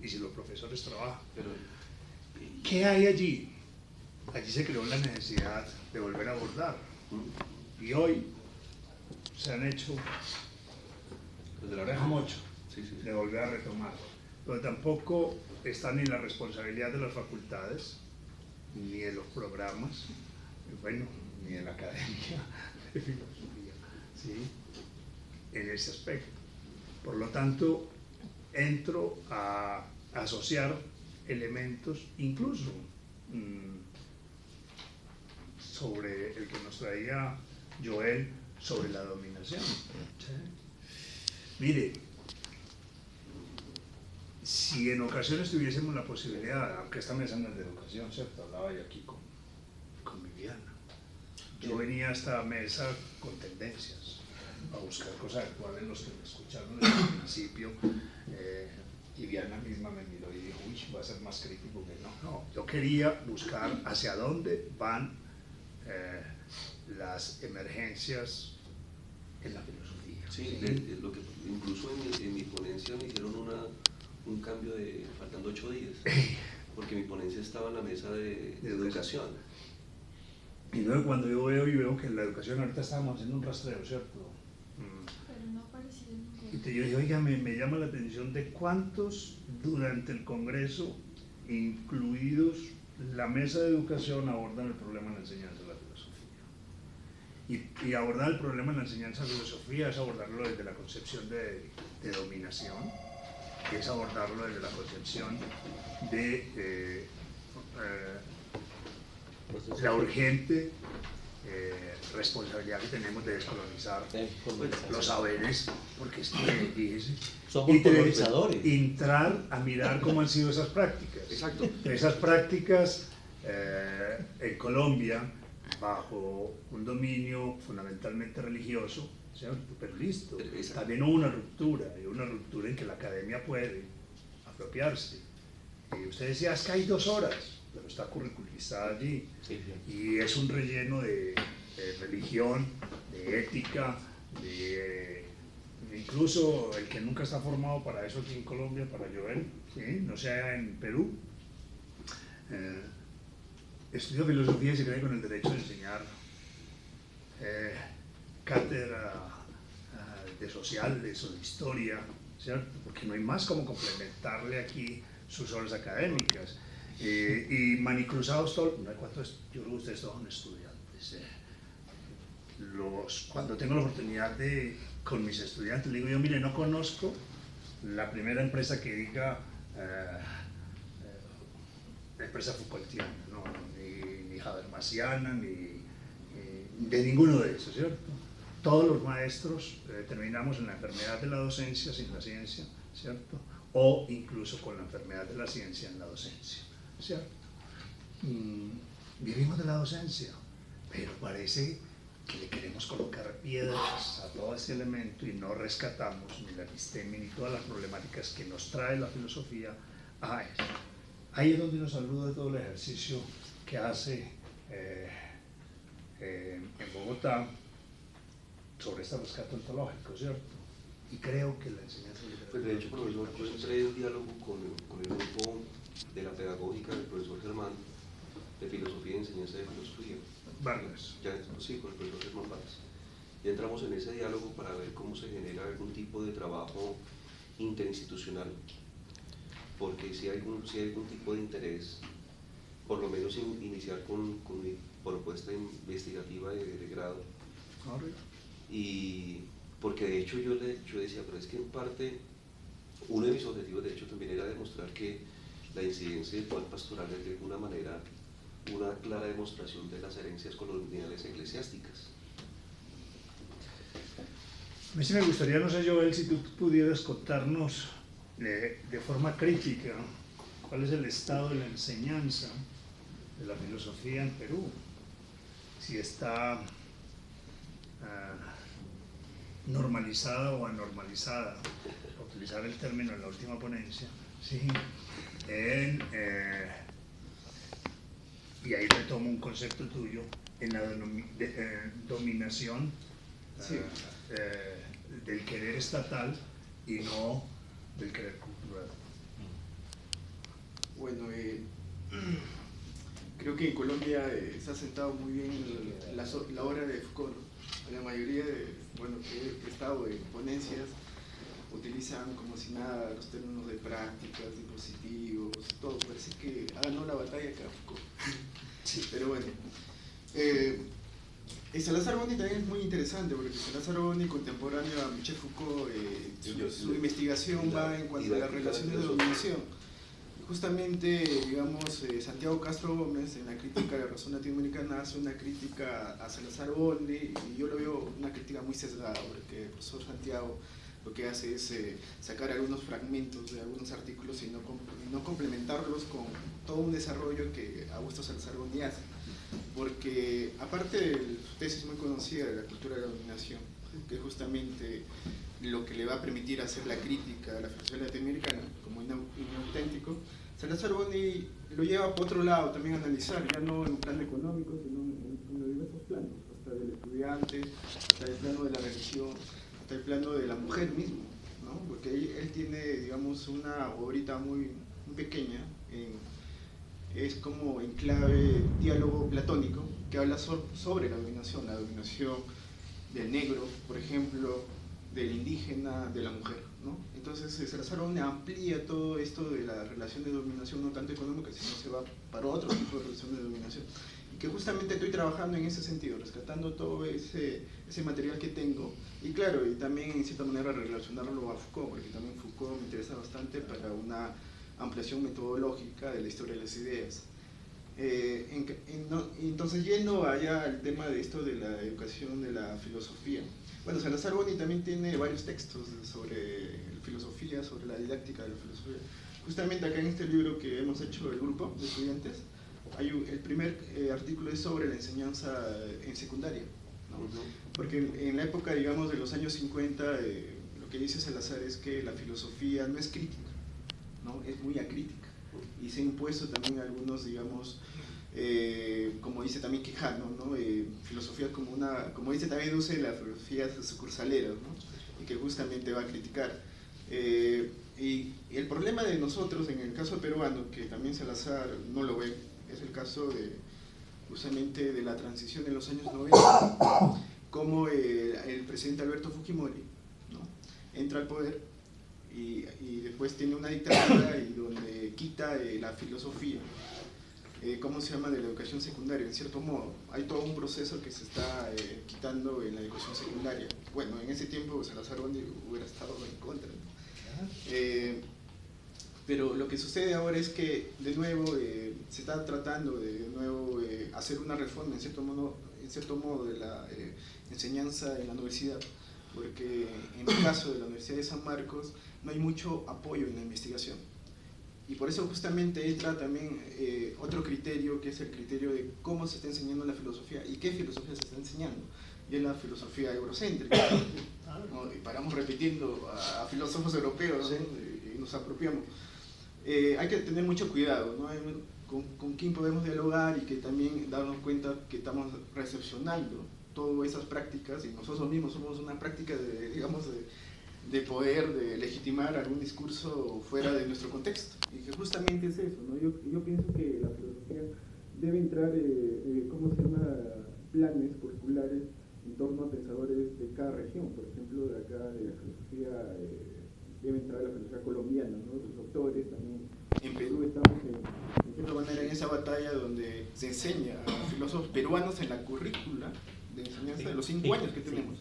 Y si los profesores trabajan. Pero, ¿Qué hay allí? Allí se creó la necesidad de volver a abordar. Y hoy se han hecho, desde la dejamos 8, Sí, sí. de volver a retomar. Pero tampoco está ni la responsabilidad de las facultades, ni de los programas, bueno, ni de la academia de filosofía, ¿sí? En ese aspecto. Por lo tanto, entro a asociar elementos, incluso sobre el que nos traía Joel, sobre la dominación. ¿Sí? Mire, si en ocasiones tuviésemos la posibilidad, aunque esta mesa no es de educación, ¿cierto? Hablaba yo aquí con Viviana. Yo venía a esta mesa con tendencias, a buscar cosas actuales. Los que me escucharon desde el principio, Viviana misma me miró y dijo, uy, va a ser más crítico que no. Yo quería buscar hacia dónde van las emergencias en la filosofía. Sí, lo que incluso en mi ponencia me hicieron un cambio de faltando 8 días, porque mi ponencia estaba en la mesa de educación. Y luego cuando yo veo que en la educación ahorita estábamos haciendo un rastreo, ¿cierto? Pero no aparecía Y ningún. yo dije, oiga, me llama la atención de cuántos durante el Congreso, incluidos la mesa de educación, abordan el problema de la enseñanza de la filosofía. Y abordar el problema de la enseñanza de la filosofía es abordarlo desde la concepción de dominación, es abordarlo desde la concepción de la urgente responsabilidad que tenemos de descolonizar los saberes, porque es que fíjese, Somos colonizadores. entrar a mirar cómo han sido esas prácticas. Exacto. Esas prácticas en Colombia, bajo un dominio fundamentalmente religioso, ¿cierto? Pero listo, Exacto. también hubo una ruptura, y una ruptura en que la academia puede apropiarse. Y usted decía, es que hay 2 horas, pero está curriculizada allí. Sí, sí. Y es un relleno de religión, de ética, incluso el que nunca está formado para eso aquí en Colombia, para Joel, ¿sí? No sea en Perú. Estudió filosofía y se cree con el derecho de enseñar cátedra de sociales o de historia, ¿cierto? Porque no hay más como complementarle aquí sus horas académicas. Y manicruzados todos, no hay cuántos, yo creo que ustedes todos son estudiantes. Cuando tengo la oportunidad con mis estudiantes, les digo yo, mire, no conozco la primera empresa que diga empresa Foucaultiana, no, ni Habermasiana, ni de ninguno de esos, ¿cierto? Todos los maestros terminamos en la enfermedad de la docencia sin la ciencia, ¿cierto? O incluso con la enfermedad de la ciencia en la docencia, ¿cierto? Vivimos de la docencia, pero parece que le queremos colocar piedras a todo ese elemento y no rescatamos ni la epistemia ni todas las problemáticas que nos trae la filosofía a eso. Ahí es donde nos saluda todo el ejercicio que hace en Bogotá sobre este rescate ontológico, ¿cierto? Y creo que la enseñanza literaria... Pues de hecho, profesor, yo entré en diálogo con el grupo de la pedagógica del profesor Germán, de filosofía y enseñanza de filosofía. Vargas. Ya, sí, con el profesor Germán Vargas. Ya entramos en ese diálogo para ver cómo se genera algún tipo de trabajo interinstitucional, porque si hay algún tipo de interés, por lo menos iniciar con mi propuesta investigativa de grado. Y porque de hecho yo decía, pero es que en parte uno de mis objetivos de hecho también era demostrar que la incidencia del poder pastoral es de alguna manera una clara demostración de las herencias coloniales eclesiásticas. A mí sí me gustaría, no sé, Joel, si tú pudieras contarnos de forma crítica cuál es el estado de la enseñanza de la filosofía en Perú, si está normalizada o anormalizada, por utilizar el término en la última ponencia, ¿sí? Y ahí retomo un concepto tuyo, en la dominación sí. Del querer estatal y no del querer cultural. Bueno, creo que en Colombia se ha sentado muy bien la obra de Foucault, ¿no? La mayoría de, bueno, que he estado en ponencias utilizan como si nada los términos de prácticas, dispositivos, todo, parece que ha ganado la batalla acá Foucault. Sí. Pero bueno, Salazar Boni también es muy interesante, porque Salazar Boni, contemporáneo a Michel Foucault, su investigación va en cuanto a las relaciones de dominación. Justamente, digamos, Santiago Castro Gómez, en la crítica de la razón latinoamericana, hace una crítica a Salazar Boni, y yo lo veo una crítica muy sesgada, porque el profesor Santiago lo que hace es sacar algunos fragmentos de algunos artículos y no complementarlos con todo un desarrollo que Augusto Salazar Boni hace. Porque aparte de su tesis muy conocida de la cultura de la dominación, que es justamente lo que le va a permitir hacer la crítica a la filosofía latinoamericana como inauténtico, Salazar Boni lo lleva por otro lado también a analizar, ya no en un plano económico, sino en diversos planos, hasta del estudiante, hasta el plano de la religión, hasta el plano de la mujer misma, ¿no? Porque él tiene, digamos, una obrita muy pequeña, es como en clave diálogo platónico, que habla sobre la dominación del negro, por ejemplo, del indígena, de la mujer, ¿no? Entonces Salazar Boni amplía todo esto de la relación de dominación, no tanto económica, sino se va para otro tipo de relación de dominación. Y que justamente estoy trabajando en ese sentido, rescatando todo ese material que tengo, y claro, y también en cierta manera relacionarlo a Foucault, porque también Foucault me interesa bastante para una ampliación metodológica de la historia de las ideas. Entonces, yendo allá al tema de esto de la educación de la filosofía, bueno, Salazar Boni también tiene varios textos sobre filosofía, sobre la didáctica de la filosofía. Justamente acá en este libro que hemos hecho el grupo de estudiantes, el primer artículo es sobre la enseñanza en secundaria, ¿no? Porque en la época, digamos, de los años 50, lo que dice Salazar es que la filosofía no es crítica, ¿no? Es muy acrítica, y se ha impuesto también algunos, digamos, como dice también Quijano, ¿no? Filosofía como dice también Duce, la filosofía sucursalera, ¿no? Y que justamente va a criticar. Y el problema de nosotros, en el caso peruano, que también Salazar no lo ve, es el caso justamente de la transición en los años 90, como el presidente Alberto Fujimori, ¿no? Entra al poder y después tiene una dictadura y donde quita la filosofía, ¿cómo se llama?, de la educación secundaria, en cierto modo. Hay todo un proceso que se está quitando en la educación secundaria. Bueno, en ese tiempo Salazar Boni hubiera estado en contra, ¿no? Pero lo que sucede ahora es que, de nuevo, se está tratando de nuevo hacer una reforma, en cierto modo, de la enseñanza en la universidad, porque en el caso de la Universidad de San Marcos no hay mucho apoyo en la investigación. Y por eso justamente entra también otro criterio, que es el criterio de cómo se está enseñando la filosofía y qué filosofía se está enseñando. Y es la filosofía eurocéntrica, ¿no? Y paramos repitiendo a filósofos europeos, ¿no? Y nos apropiamos. hay que tener mucho cuidado, ¿no? Con quién podemos dialogar y que también darnos cuenta que estamos recepcionando todas esas prácticas y nosotros mismos somos una práctica de, digamos, de poder, de legitimar algún discurso fuera de nuestro contexto. Y que justamente es eso, ¿no? Yo pienso que la filosofía debe entrar, ¿cómo se llama?, planes curriculares en torno a pensadores de cada región. Por ejemplo, de acá de la filosofía debe entrar la filosofía colombiana, ¿no? Sus autores también. En Perú estamos en cierta manera en esa batalla donde se enseña a filósofos peruanos en la currícula de enseñanza de los 5 años que tenemos.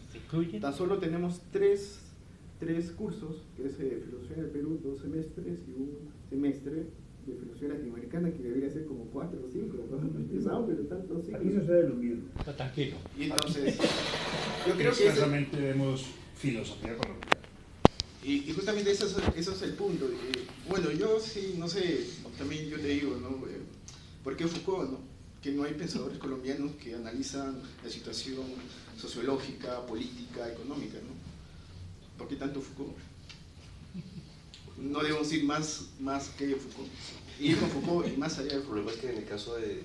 Tan solo tenemos tres cursos, que es filosofía del Perú, 2 semestres y un semestre de filosofía latinoamericana, que debería ser como 4 o 5, ¿no? Pero tanto 5. Aquí sucede lo mismo. Tranquilo. Y entonces, yo creo que escasamente vemos filosofía colombiana. Y justamente eso es el punto. Bueno, yo sí, no sé, también yo te digo, ¿no? ¿Por qué Foucault, no? Que no hay pensadores colombianos que analizan la situación sociológica, política, económica, ¿no? ¿Por qué tanto Foucault? No debemos ir más que Foucault. Ir con Foucault y más allá de Foucault. El problema es que en el caso de...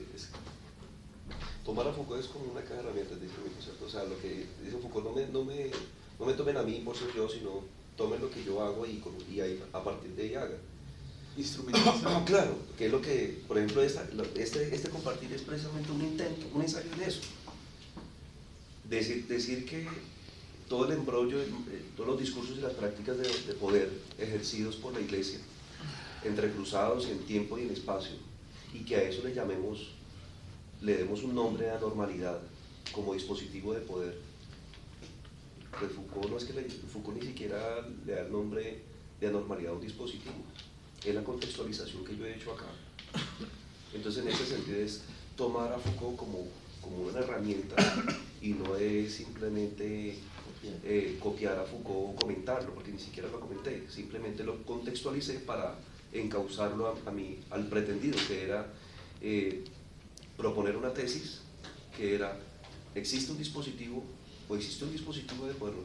tomar a Foucault es como una caja de herramientas, dice Foucault, ¿cierto? O sea, lo que dice Foucault, no me tomen a mí por ser yo, sino tomen lo que yo hago y ahí, a partir de ahí hagan. Instrumentalizar. Claro, que es lo que, por ejemplo, este compartir es precisamente un intento, un ensayo en eso. Decir que todo el embrollo, todos los discursos y las prácticas de poder ejercidos por la Iglesia, entrecruzados en tiempo y en espacio, y que a eso le demos un nombre de anormalidad como dispositivo de poder. Pues Foucault no es que Foucault ni siquiera le da el nombre de anormalidad a un dispositivo, es la contextualización que yo he hecho acá. Entonces, en ese sentido es tomar a Foucault como una herramienta y no es simplemente copiar a Foucault o comentarlo, porque ni siquiera lo comenté, simplemente lo contextualicé para encauzarlo al pretendido, que era proponer una tesis que era: ¿existe un dispositivo o existe un dispositivo de poder?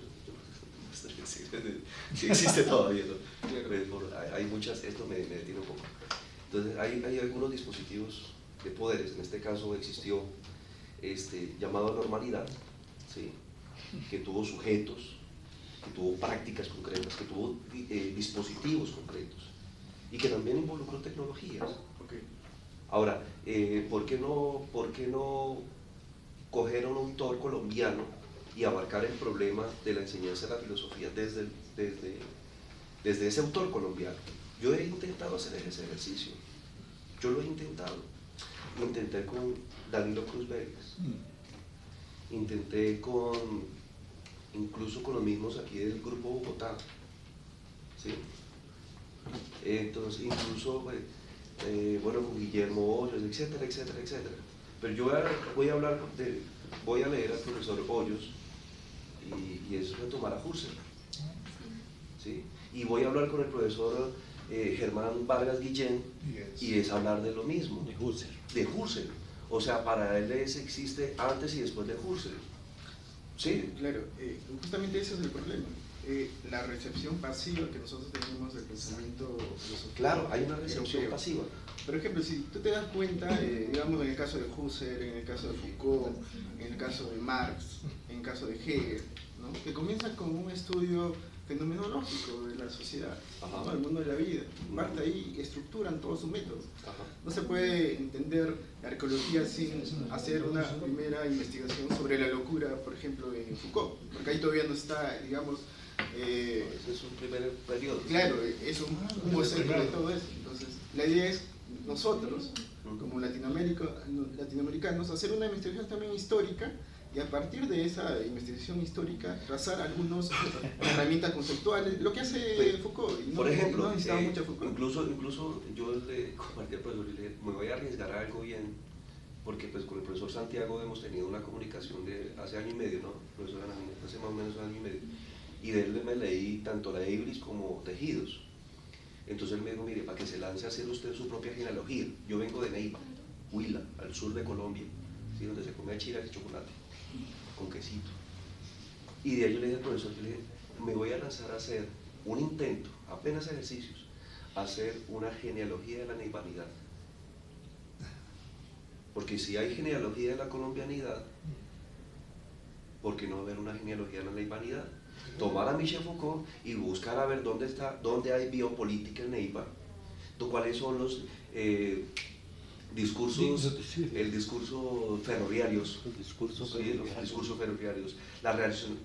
Sí existe todavía, ¿no? Hay muchas, esto me detiene un poco. Entonces hay algunos dispositivos de poderes, en este caso existió llamado normalidad, ¿sí? Que tuvo sujetos, que tuvo prácticas concretas, que tuvo dispositivos concretos y que también involucró tecnologías. Okay. Ahora, ¿por qué no coger a un autor colombiano y abarcar el problema de la enseñanza de la filosofía desde ese autor colombiano? Yo he intentado hacer ese ejercicio, yo lo he intentado. Intenté con Danilo Cruz Vélez, intenté incluso con los mismos aquí del Grupo Bogotá, ¿sí? Entonces, incluso, bueno, con Guillermo Hoyos, etcétera, etcétera, etcétera. Pero yo voy a leer al profesor Hoyos y eso es retomar a Husserl, ¿sí? Y voy a hablar con el profesor Germán Vargas Guillén y es hablar de lo mismo. De Husserl. O sea, para él existe antes y después de Husserl. Sí. Claro, justamente ese es el problema. La recepción pasiva que nosotros tenemos del pensamiento filosófico. Claro, hay una recepción pasiva. Por ejemplo, si tú te das cuenta, digamos, en el caso de Husserl, en el caso de Foucault, en el caso de Marx, en el caso de Hegel, ¿no? Que comienza con un estudio fenomenológico de la sociedad, ¿no? Del mundo de la vida. Parte ahí y estructuran todos sus métodos. No se puede entender la arqueología sin hacer una primera investigación sobre la locura, por ejemplo, en Foucault, porque ahí todavía no está, digamos... ese es un primer periodo. Claro, es un boceto de todo eso. Entonces, la idea es nosotros, como latinoamericanos, hacer una investigación también histórica y a partir de esa investigación histórica trazar algunas herramientas conceptuales, lo que hace Foucault. Por ejemplo, no necesitaba mucho Foucault. Incluso yo le compartí al profesor y le dije, me voy a arriesgar a algo bien, porque pues con el profesor Santiago hemos tenido una comunicación de hace año y medio, ¿no? Profesor Anamina, hace más o menos un año y medio, y de él me leí tanto la Ibris como Tejidos. Entonces él me dijo, mire, para que se lance a hacer usted su propia genealogía, yo vengo de Neiva, Huila, al sur de Colombia, ¿sí? Donde se come chiras y chocolate, con quesito. Y de ahí yo le dije al profesor, me voy a lanzar a hacer un intento, apenas ejercicios, hacer una genealogía de la neivanidad. Porque si hay genealogía de la colombianidad, ¿por qué no haber una genealogía de la neivanidad? Tomar a Michel Foucault y buscar a ver dónde hay biopolítica en Neiva, cuáles son los discursos, el discurso ferroviarios, los discursos ferroviarios, la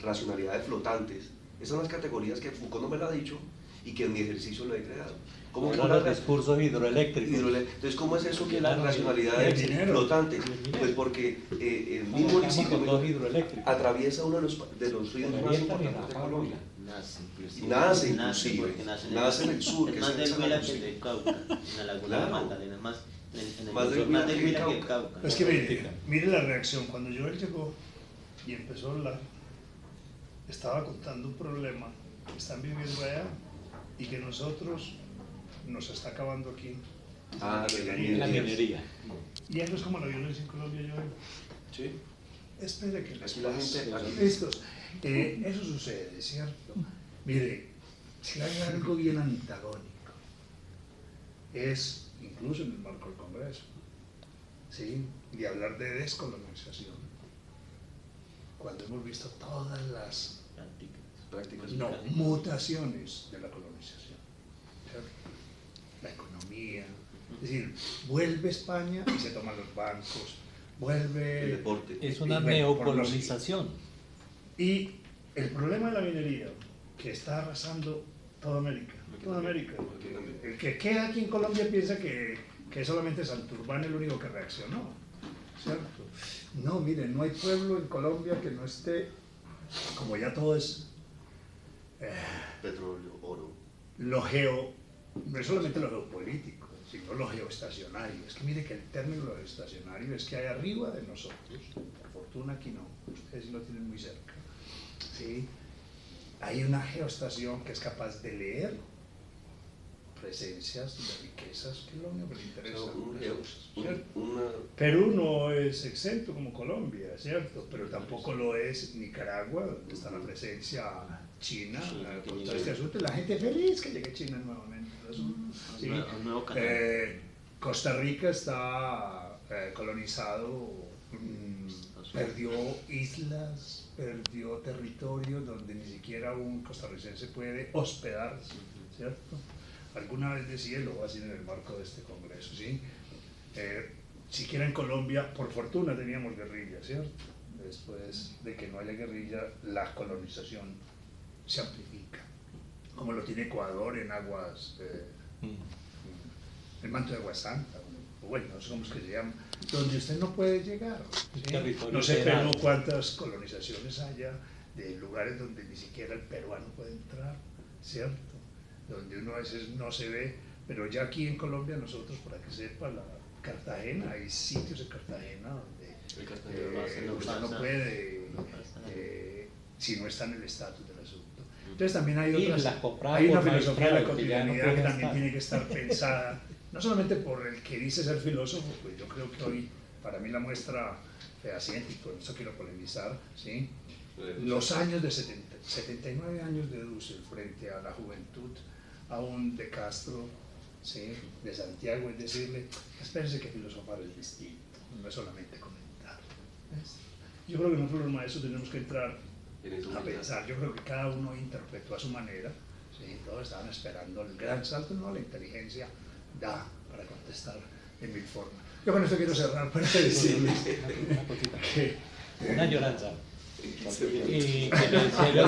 racionalidad de flotantes. Esas son las categorías que Foucault no me lo ha dicho y que en mi ejercicio lo he creado. ¿Cómo son los discursos hidroeléctricos? Entonces, ¿cómo es eso que la racionalidad de flotante? Pues porque el mismo municipio atraviesa uno de los ríos más importantes de Colombia. Nace inclusive, nace en el sur, que es más en del Huila que San del Cauca, en la laguna de Magdalena, más más del Huila que el Cauca. Es que mire la reacción, cuando Joel llegó y empezó a hablar, estaba contando un problema que están viviendo allá y que nosotros nos está acabando aquí. La minería. Y eso es como la violencia en Colombia, Joel. Sí. Espere que aquí la gente... eso sucede, ¿cierto? Mire, si hay algo bien antagónico, es, incluso en el marco del Congreso, ¿sí?, de hablar de descolonización, cuando hemos visto todas las prácticas mutaciones de la colonización, ¿cierto? La economía, es decir, vuelve España y se toman los bancos, vuelve... El deporte. Es una neocolonización. Y el problema de la minería, que está arrasando toda América, el que queda aquí en Colombia piensa que solamente Santurbán es el único que reaccionó, ¿cierto? No, miren, no hay pueblo en Colombia que no esté, como ya todo es petróleo, oro. no es solamente lo geopolítico, sino lo geoestacionario. Es que mire que el término geoestacionario es que hay arriba de nosotros, por fortuna aquí no, ustedes sí lo tienen muy cerca, ¿sí? Hay una geoestación que es capaz de leer presencias de riquezas, que es lo único que le interesa. Perú no es exento como Colombia, ¿cierto? Pero tampoco lo es Nicaragua, donde está la presencia china, por todo este asunto. La gente feliz que llegue China nuevamente. ¿Sí? Costa Rica está colonizado, perdió islas, perdió territorios donde ni siquiera un costarricense puede hospedarse, ¿cierto? Alguna vez decía, lo voy a decir en el marco de este congreso, ¿sí? Siquiera en Colombia, por fortuna teníamos guerrilla, ¿cierto? Después de que no haya guerrilla, la colonización se amplifica, como lo tiene Ecuador en aguas, el manto de Agua Santa, o bueno, no sé cómo es que se llama, donde usted no puede llegar, ¿sí? No sé pero cuántas colonizaciones haya de lugares donde ni siquiera el peruano puede entrar, ¿cierto? Donde uno a veces no se ve, pero ya aquí en Colombia nosotros, para que sepa, Cartagena, hay sitios en Cartagena donde usted no puede, si no está en el estatus del asunto. Entonces también hay una filosofía de la cotidianidad que también tiene que estar pensada, no solamente por el que dice ser filósofo, pues yo creo que hoy, para mí la muestra fehaciente, y por eso quiero polemizar, ¿sí? Los años de 79 años de Dussel frente a la juventud aún de Castro, ¿sí?, de Santiago, es decirle, espérense que filosofar es distinto, no es solamente comentar. ¿Ves? Yo creo que nosotros los maestros tenemos que entrar a pensar, yo creo que cada uno interpretó a su manera, ¿sí? Todos estaban esperando el gran salto, no, la inteligencia da para contestar en mil formas. Yo con esto quiero cerrar para decirles que... Una lloranza.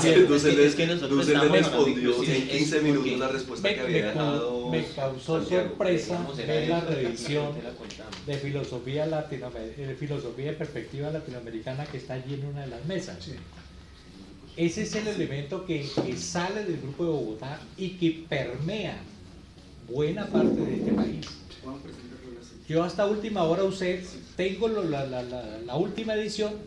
Entonces le respondió en 15 minutos una respuesta que había dejado. Me causó sorpresa ver la revisión de filosofía de perspectiva latinoamericana que está allí en una de las mesas. Sí. Ese es el elemento que sale del Grupo de Bogotá y que permea buena parte de este país. Yo hasta última hora tengo la última edición